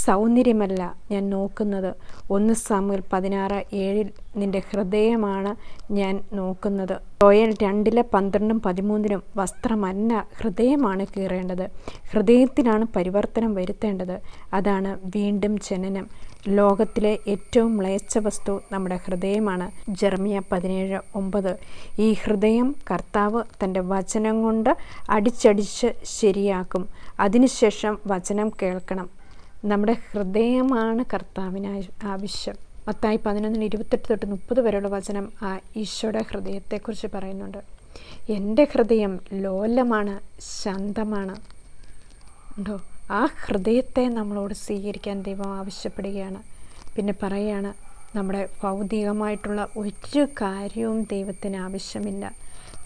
സൗന്ദര്യമല്ല ഞാൻ നോക്കുന്നത്. 1 സാമുവേൽ 16:7 നിൻ്റെ ഹൃദയമാണ് ഞാൻ നോക്കുന്നത്. യോയേൽ 2:12-13 വസ്ത്രമല്ല, ഹൃദയമാണ് കീറേണ്ടത്. ഹൃദയത്തിലാണ് പരിവർത്തനം വരുത്തേണ്ടത്. അതാണ് വീണ്ടും ജനനം. ലോകത്തിലെ ഏറ്റവും മ്ലേച്ഛ വസ്തു നമ്മുടെ ഹൃദയമാണ്. ജെറമ്യ 17:9. ഈ ഹൃദയം കർത്താവ് തൻ്റെ വചനം കൊണ്ട് അടിച്ചടിച്ച് ശരിയാക്കും. അതിനുശേഷം വചനം കേൾക്കണം. നമ്മുടെ ഹൃദയമാണ് കർത്താവിന് ആവശ്യം. മത്തായി 11:28-30 വരെയുള്ള വചനം ആ ഈശോയുടെ ഹൃദയത്തെക്കുറിച്ച് പറയുന്നുണ്ട്. എൻ്റെ ഹൃദയം ലോലമാണ്, ശാന്തമാണ്. ഉണ്ടോ? ആ ഹൃദയത്തെ നമ്മളോട് സ്വീകരിക്കാൻ ദൈവം ആവശ്യപ്പെടുകയാണ്. പിന്നെ പറയാണ്, നമ്മുടെ ഭൗതികമായിട്ടുള്ള ഒരു കാര്യവും ദൈവത്തിന് ആവശ്യമില്ല.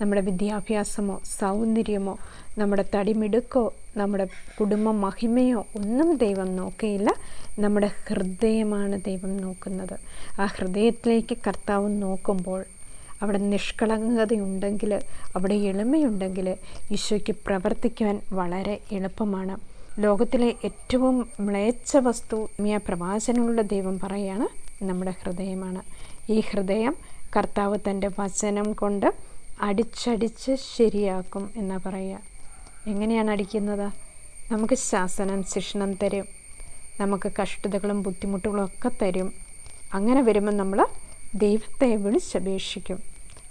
നമ്മുടെ വിദ്യാഭ്യാസമോ സൗന്ദര്യമോ നമ്മുടെ തടിമിടുക്കോ നമ്മുടെ കുടുംബ മഹിമയോ ഒന്നും ദൈവം നോക്കുകയില്ല. നമ്മുടെ ഹൃദയമാണ് ദൈവം നോക്കുന്നത്. ആ ഹൃദയത്തിലേക്ക് കർത്താവ് നോക്കുമ്പോൾ അവിടെ നിഷ്കളങ്കതയുണ്ടെങ്കിൽ, അവിടെ എളിമയുണ്ടെങ്കിൽ ഈശോയ്ക്ക് പ്രവർത്തിക്കാൻ വളരെ എളുപ്പമാണ്. ലോകത്തിലെ ഏറ്റവും മ്ലേച്ഛ വസ്തു പ്രവാചകനുള്ള ദൈവം പറയുകയാണ് നമ്മുടെ ഹൃദയമാണ്. ഈ ഹൃദയം കർത്താവ് തൻ്റെ വചനം കൊണ്ട് അടിച്ചടിച്ച് ശരിയാക്കും എന്നാ പറയുക. എങ്ങനെയാണ് അടിക്കുന്നത്? നമുക്ക് ശാസനം ശിക്ഷണം തരും, നമുക്ക് കഷ്ടതകളും ബുദ്ധിമുട്ടുകളും ഒക്കെ തരും. അങ്ങനെ വരുമ്പോൾ നമ്മൾ ദൈവത്തെ വിളിച്ചപേക്ഷിക്കും.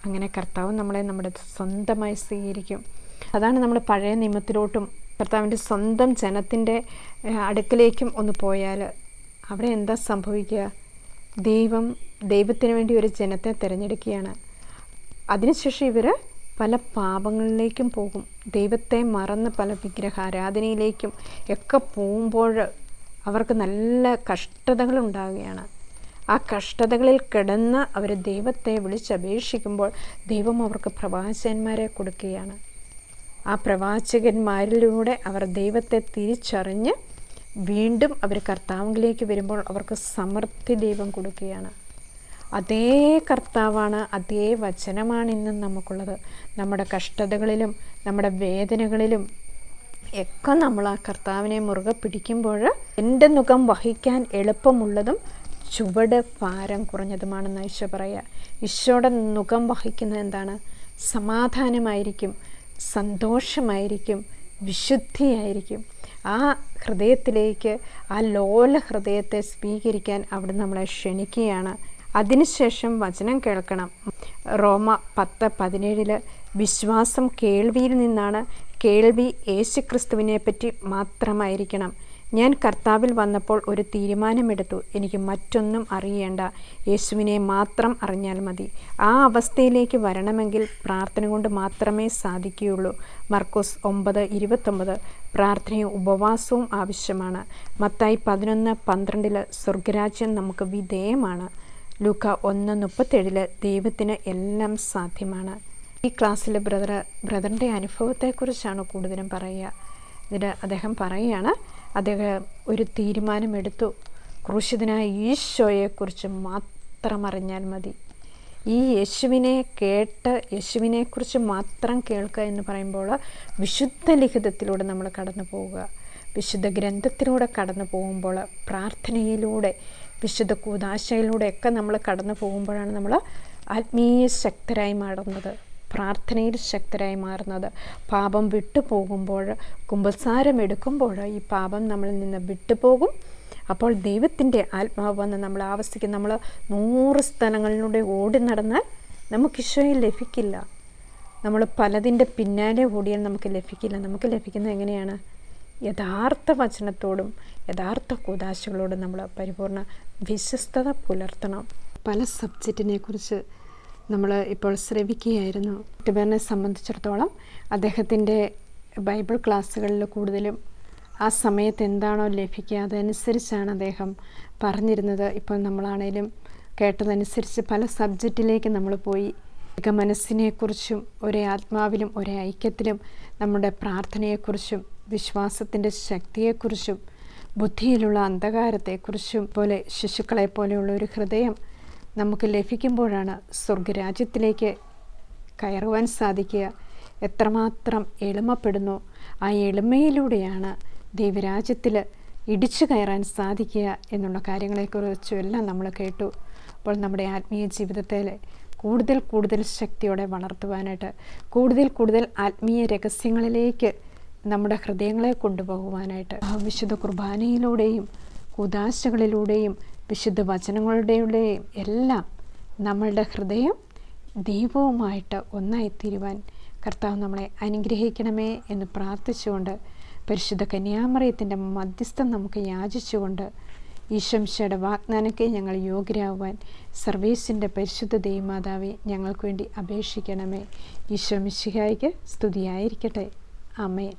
അങ്ങനെ കർത്താവ് നമ്മളെ നമ്മുടെ സ്വന്തമായി സ്വീകരിക്കും. അതാണ് നമ്മൾ പഴയ നിയമത്തിലോട്ടും കർത്താവിൻ്റെ സ്വന്തം ജനത്തിൻ്റെ അടുക്കലേക്കും ഒന്ന് പോയാൽ അവിടെ എന്താ സംഭവിക്കുക? ദൈവത്തിന് വേണ്ടി ഒരു ജനത്തെ തിരഞ്ഞെടുക്കുകയാണ്. അതിനുശേഷം ഇവർ പല പാപങ്ങളിലേക്കും പോകും. ദൈവത്തെ മറന്ന് പല വിഗ്രഹാരാധനയിലേക്കും ഒക്കെ പോകുമ്പോൾ അവർക്ക് നല്ല കഷ്ടതകളുണ്ടാവുകയാണ്. ആ കഷ്ടതകളിൽ കിടന്ന് അവർ ദൈവത്തെ വിളിച്ചപേക്ഷിക്കുമ്പോൾ ദൈവം അവർക്ക് പ്രവാചകന്മാരെ കൊടുക്കുകയാണ്. ആ പ്രവാചകന്മാരിലൂടെ അവർ ദൈവത്തെ തിരിച്ചറിഞ്ഞ് വീണ്ടും അവർ കർത്താവിലേക്ക് വരുമ്പോൾ അവർക്ക് സമൃദ്ധി ദൈവം കൊടുക്കുകയാണ്. അതേ കർത്താവാണ്, അതേ വചനമാണ് ഇന്നും നമുക്കുള്ളത്. നമ്മുടെ കഷ്ടതകളിലും നമ്മുടെ വേദനകളിലും ഒക്കെ നമ്മൾ ആ കർത്താവിനെ മുറുകെ പിടിക്കുമ്പോൾ എൻ്റെ നുകം വഹിക്കാൻ എളുപ്പമുള്ളതും ചുവട് ഭാരം കുറഞ്ഞതുമാണെന്ന് ഈശോ പറയുക. ഈശോയുടെ നുകം വഹിക്കുന്നത് എന്താണ്? സമാധാനമായിരിക്കും, സന്തോഷമായിരിക്കും, വിശുദ്ധിയായിരിക്കും. ആ ഹൃദയത്തിലേക്ക്, ആ ലോല ഹൃദയത്തെ സ്വീകരിക്കാൻ അവിടെ നമ്മളെ ക്ഷണിക്കുകയാണ്. അതിനുശേഷം വചനം കേൾക്കണം. റോമ 10:17 വിശ്വാസം കേൾവിയിൽ നിന്നാണ്, കേൾവി യേശുക്രിസ്തുവിനെ പറ്റി മാത്രമായിരിക്കണം. ഞാൻ കർത്താവിൽ വന്നപ്പോൾ ഒരു തീരുമാനമെടുത്തു. എനിക്ക് മറ്റൊന്നും അറിയേണ്ട, യേശുവിനെ മാത്രം അറിഞ്ഞാൽ മതി. ആ അവസ്ഥയിലേക്ക് വരണമെങ്കിൽ പ്രാർത്ഥന കൊണ്ട് മാത്രമേ സാധിക്കുകയുള്ളൂ. മർക്കോസ് 9:29 പ്രാർത്ഥനയും ഉപവാസവും ആവശ്യമാണ്. മത്തായി 11:12 സ്വർഗരാജ്യം നമുക്ക് വിധേയമാണ്. ലൂക്ക 1:37 ദൈവത്തിന് എല്ലാം സാധ്യമാണ്. ഈ ക്ലാസ്സിൽ ബ്രദറിൻ്റെ അനുഭവത്തെക്കുറിച്ചാണ് കൂടുതലും പറയുക. ഇതിൽ അദ്ദേഹം പറയുകയാണ്, അദ്ദേഹം ഒരു തീരുമാനമെടുത്തു. ക്രൂശിതനായ ഈശോയെക്കുറിച്ച് മാത്രം അറിഞ്ഞാൽ മതി. ഈ യേശുവിനെ കേട്ട് യേശുവിനെക്കുറിച്ച് മാത്രം കേൾക്കുക എന്ന് പറയുമ്പോൾ വിശുദ്ധ ലിഖിതത്തിലൂടെ നമ്മൾ കടന്നു പോവുക. വിശുദ്ധ ഗ്രന്ഥത്തിലൂടെ കടന്നു പോകുമ്പോൾ, പ്രാർത്ഥനയിലൂടെ, വിശുദ്ധ കൂദാശയിലൂടെയൊക്കെ നമ്മൾ കടന്നു പോകുമ്പോഴാണ് നമ്മൾ ആത്മീയ ശക്തരായി മാറുന്നത്, പ്രാർത്ഥനയിൽ ശക്തരായി മാറുന്നത്. പാപം വിട്ടുപോകുമ്പോൾ, കുമ്പസാരം എടുക്കുമ്പോൾ ഈ പാപം നമ്മളിൽ നിന്ന് വിട്ടുപോകും. അപ്പോൾ ദൈവത്തിൻ്റെ ആത്മാവ് വന്ന് നമ്മൾ ആവസിക്കും. നമ്മൾ 100 സ്ഥലങ്ങളിലൂടെ ഓടി നടന്നാൽ നമുക്ക് ഈശോയെ ലഭിക്കില്ല. നമ്മൾ പലതിൻ്റെ പിന്നാലെ ഓടിയാൽ നമുക്ക് ലഭിക്കില്ല. നമുക്ക് ലഭിക്കുന്നത് എങ്ങനെയാണ്? യഥാർത്ഥ വചനത്തോടും യഥാർത്ഥ കൂദാശകളോടും നമ്മൾ പരിപൂർണ വിശ്വസ്തത പുലർത്തണം. പല സബ്ജക്റ്റിനെ കുറിച്ച് നമ്മൾ ഇപ്പോൾ ശ്രവിക്കുകയായിരുന്നു. ടിബറിനെ സംബന്ധിച്ചിടത്തോളം അദ്ദേഹത്തിൻ്റെ ബൈബിൾ ക്ലാസ്സുകളിൽ കൂടുതലും ആ സമയത്ത് എന്താണോ ലഭിക്കുക അതനുസരിച്ചാണ് അദ്ദേഹം പറഞ്ഞിരുന്നത്. ഇപ്പോൾ നമ്മളാണേലും കേട്ടതനുസരിച്ച് പല സബ്ജക്റ്റിലേക്ക് നമ്മൾ പോയി. ഏക മനസ്സിനെക്കുറിച്ചും ഒരേ ആത്മാവിലും ഒരേ ഐക്യത്തിലും നമ്മുടെ പ്രാർത്ഥനയെക്കുറിച്ചും വിശ്വാസത്തിൻ്റെ ശക്തിയെക്കുറിച്ചും ബുദ്ധിയിലുള്ള അന്ധകാരത്തെക്കുറിച്ചും പോലെ ശിശുക്കളെ പോലെയുള്ള ഒരു ഹൃദയം നമുക്ക് ലഭിക്കുമ്പോഴാണ് സ്വർഗരാജ്യത്തിലേക്ക് കയറുവാൻ സാധിക്കുക. എത്രമാത്രം എളിമപ്പെടുന്നു, ആ എളിമയിലൂടെയാണ് ദൈവരാജ്യത്തിൽ ഇടിച്ചു കയറാൻ സാധിക്കുക എന്നുള്ള കാര്യങ്ങളെക്കുറിച്ചും എല്ലാം നമ്മൾ കേട്ടു. അപ്പോൾ നമ്മുടെ ആത്മീയ ജീവിതത്തിൽ കൂടുതൽ ശക്തിയോടെ വളർത്തുവാനായിട്ട്, കൂടുതൽ ആത്മീയ രഹസ്യങ്ങളിലേക്ക് നമ്മുടെ ഹൃദയങ്ങളെ കൊണ്ടുപോകുവാനായിട്ട് വിശുദ്ധ കുർബാനയിലൂടെയും കൂദാശകളിലൂടെയും വിശുദ്ധ വചനങ്ങളുടെയും എല്ലാം നമ്മളുടെ ഹൃദയം ദൈവവുമായിട്ട് ഒന്നായിത്തീരുവാൻ കർത്താവ് നമ്മളെ അനുഗ്രഹിക്കണമേ എന്ന് പ്രാർത്ഥിച്ചുകൊണ്ട്, പരിശുദ്ധ കന്യാമറിയത്തിൻ്റെ മധ്യസ്ഥം നമുക്ക് യാചിച്ചുകൊണ്ട്, ഈശോമിശിഹായുടെ വാഗ്ദാനಕ್ಕೆ ഞങ്ങൾ യോഗ്യരാകുവാൻ സർവേശ്വരൻ്റെ പരിശുദ്ധ ദൈവമാതാവേ ഞങ്ങൾക്ക് വേണ്ടി അപേക്ഷിക്കണമേ. ഈശോമിശിഹായ്ക്ക് സ്തുതിയായിരിക്കട്ടെ. ആമേൻ.